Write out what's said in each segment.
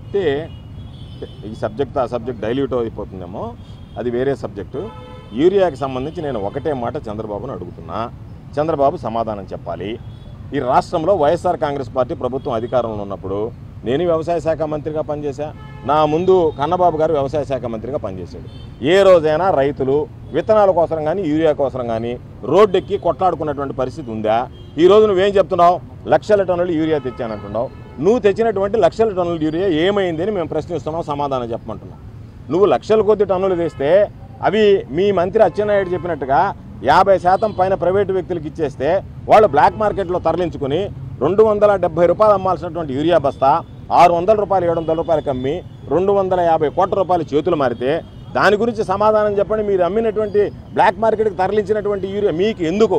చెప్తే ఈ సబ్జెక్ట్ ఆ సబ్జెక్ట్ డైల్యూట్ అయిపోతుందేమో, అది వేరే సబ్జెక్టు. యూరియాకి సంబంధించి నేను ఒకటే మాట చంద్రబాబును అడుగుతున్నా, చంద్రబాబు సమాధానం చెప్పాలి. ఈ రాష్ట్రంలో వైఎస్ఆర్ కాంగ్రెస్ పార్టీ ప్రభుత్వం అధికారంలో ఉన్నప్పుడు నేను వ్యవసాయ శాఖ మంత్రిగా పనిచేశా, నా ముందు కన్నబాబు గారు వ్యవసాయ శాఖ మంత్రిగా పనిచేశాడు. ఏ రోజైనా రైతులు విత్తనాల కోసం కానీ యూరియా కోసం కానీ రోడ్డెక్కి కొట్లాడుకున్నటువంటి పరిస్థితి ఉందా? ఈరోజు నువ్వేం చెప్తున్నావు? లక్షల టన్నులు యూరియా తెచ్చానంటున్నావు. నువ్వు తెచ్చినటువంటి లక్షల టన్నుల యూరియా ఏమైంది అని మేము ప్రశ్నిస్తున్నాం, సమాధానం చెప్పమంటున్నావు. నువ్వు లక్షల కొద్ది టన్నులు తెస్తే అవి మీ మంత్రి అచ్చెన్నాయుడు చెప్పినట్టుగా 50% పైన ప్రైవేటు వ్యక్తులకు ఇచ్చేస్తే వాళ్ళు బ్లాక్ మార్కెట్లో తరలించుకుని 270 రూపాయలు అమ్మాల్సినటువంటి యూరియా బస్తా 600 రూపాయలు 700 రూపాయలకు అమ్మి 250 కోట్ల రూపాయలు చేతులు మారితే దాని గురించి సమాధానం చెప్పండి. మీరు అమ్మినటువంటి బ్లాక్ మార్కెట్కి తరలించినటువంటి యూరియా మీకు ఎందుకు?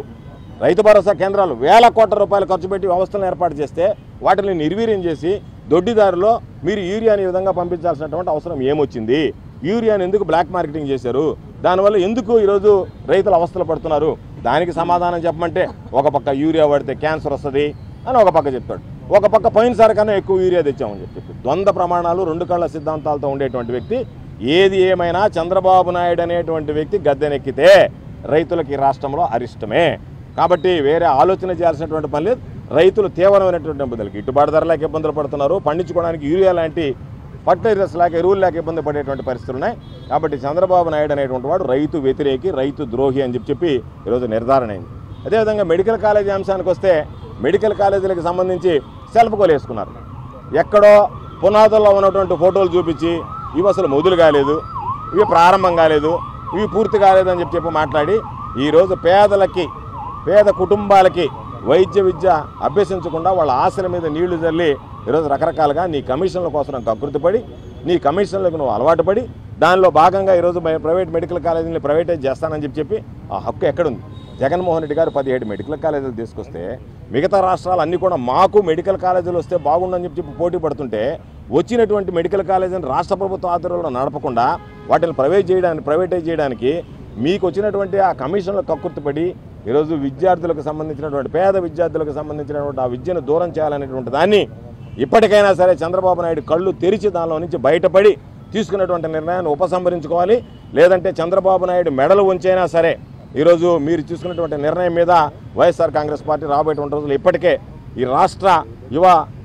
రైతు భరోసా కేంద్రాలు వేల కోట్ల రూపాయలు ఖర్చు పెట్టి వ్యవస్థలను ఏర్పాటు చేస్తే వాటిని నిర్వీర్యం చేసి దొడ్డిదారిలో మీరు యూరియాని ఈ విధంగా పంపించాల్సినటువంటి అవసరం ఏమొచ్చింది? యూరియాని ఎందుకు బ్లాక్ మార్కెటింగ్ చేశారు? దానివల్ల ఎందుకు ఈరోజు రైతులు అవస్థలు పడుతున్నారు? దానికి సమాధానం చెప్పమంటే ఒక పక్క యూరియా వాడితే క్యాన్సర్ వస్తుంది అని ఒక పక్క చెప్తాడు, ఒక పక్క పోయినసారి కన్నా ఎక్కువ యూరియా తెచ్చామని చెప్పి ద్వంద్వ ప్రమాణాలు 2 కళ్ళ సిద్ధాంతాలతో ఉండేటువంటి వ్యక్తి. ఏది ఏమైనా చంద్రబాబు నాయుడు అనేటువంటి వ్యక్తి గద్దెనెక్కితే రైతులకి రాష్ట్రంలో అరిష్టమే. కాబట్టి వేరే ఆలోచన చేయాల్సినటువంటి పని లేదు. రైతులు తీవ్రమైనటువంటి ఇబ్బందులకి, గిట్టుబాటు ధర లేక ఇబ్బందులు పడుతున్నారు, పండించుకోవడానికి యూరియా లాంటి ఫర్టిలైజర్స్ లేక ఎరువులు లేక ఇబ్బంది పడేటువంటి పరిస్థితులు ఉన్నాయి. కాబట్టి చంద్రబాబు నాయుడు అనేటువంటి వాడు రైతు వ్యతిరేకి, రైతు ద్రోహి అని చెప్పి ఈరోజు నిర్ధారణ అయింది. అదేవిధంగా మెడికల్ కాలేజీ అంశానికి వస్తే మెడికల్ కాలేజీలకు సంబంధించి సెల్ఫ్ గోల్ వేసుకున్నారు. ఎక్కడో పునాదుల్లో ఉన్నటువంటి ఫోటోలు చూపించి ఇవి అసలు మొదలు కాలేదు, ఇవి ప్రారంభం కాలేదు, ఇవి పూర్తి కాలేదు అని చెప్పి మాట్లాడి ఈరోజు పేద కుటుంబాలకి వైద్య విద్య అభ్యసించకుండా వాళ్ళ ఆశల మీద నీళ్లు చల్లి ఈరోజు రకరకాలుగా నీ కమిషన్ల కోసం కకృతిపడి, నీ కమిషన్లకు నువ్వు అలవాటు పడి దానిలో భాగంగా ఈరోజు ప్రైవేట్ మెడికల్ కాలేజీని ప్రైవేటైజ్ చేస్తానని చెప్పి ఆ హక్కు ఎక్కడుంది? జగన్మోహన్ రెడ్డి గారు 17 మెడికల్ కాలేజీలు తీసుకొస్తే మిగతా రాష్ట్రాలు అన్నీ కూడా మాకు మెడికల్ కాలేజీలు వస్తే బాగుండని చెప్పి పోటీ పడుతుంటే వచ్చినటువంటి మెడికల్ కాలేజీని రాష్ట్ర ప్రభుత్వం ఆధ్వర్యంలో నడపకుండా వాటిని ప్రైవేటైజ్ చేయడానికి మీకు వచ్చినటువంటి ఆ కమిషన్ల కక్కుర్తిపడి ఈరోజు విద్యార్థులకు సంబంధించినటువంటి పేద విద్యార్థులకు సంబంధించినటువంటి ఆ విద్యను దూరం చేయాలనేటువంటి దాన్ని ఇప్పటికైనా సరే చంద్రబాబు నాయుడు కళ్ళు తెరిచి దానిలో నుంచి బయటపడి తీసుకున్నటువంటి నిర్ణయాన్ని ఉపసంహరించుకోవాలి. లేదంటే చంద్రబాబు నాయుడు మెడలు ఉంచైనా సరే ఈరోజు మీరు తీసుకున్నటువంటి నిర్ణయం మీద వైఎస్ఆర్ కాంగ్రెస్ పార్టీ రాబోయేటువంటి రోజులు ఇప్పటికే ఈ రాష్ట్ర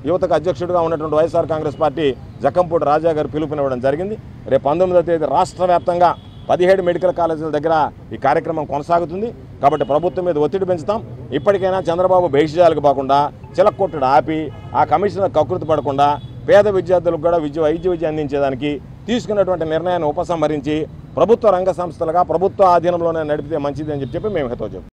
యువతకు అధ్యక్షుడిగా ఉన్నటువంటి వైఎస్ఆర్ కాంగ్రెస్ పార్టీ జక్కంపూడి రాజా గారు పిలుపునివ్వడం జరిగింది. రేపు 19వ తేదీ రాష్ట్ర వ్యాప్తంగా 17 మెడికల్ కాలేజీల దగ్గర ఈ కార్యక్రమం కొనసాగుతుంది. కాబట్టి ప్రభుత్వం మీద ఒత్తిడి పెంచుతాం. ఇప్పటికైనా చంద్రబాబు బహిష్యాలకు పోకుండా చిలక్కొట్టుడు ఆపి ఆ కమిషనర్ కకృతి పడకుండా పేద విద్యార్థులకు కూడా వైద్య విద్య అందించేదానికి తీసుకున్నటువంటి నిర్ణయాన్ని ఉపసంహరించి ప్రభుత్వ రంగ సంస్థలుగా ప్రభుత్వ ఆధీనంలోనే నడిపితే మంచిది అని చెప్పి మేము హితవు చెప్తాం.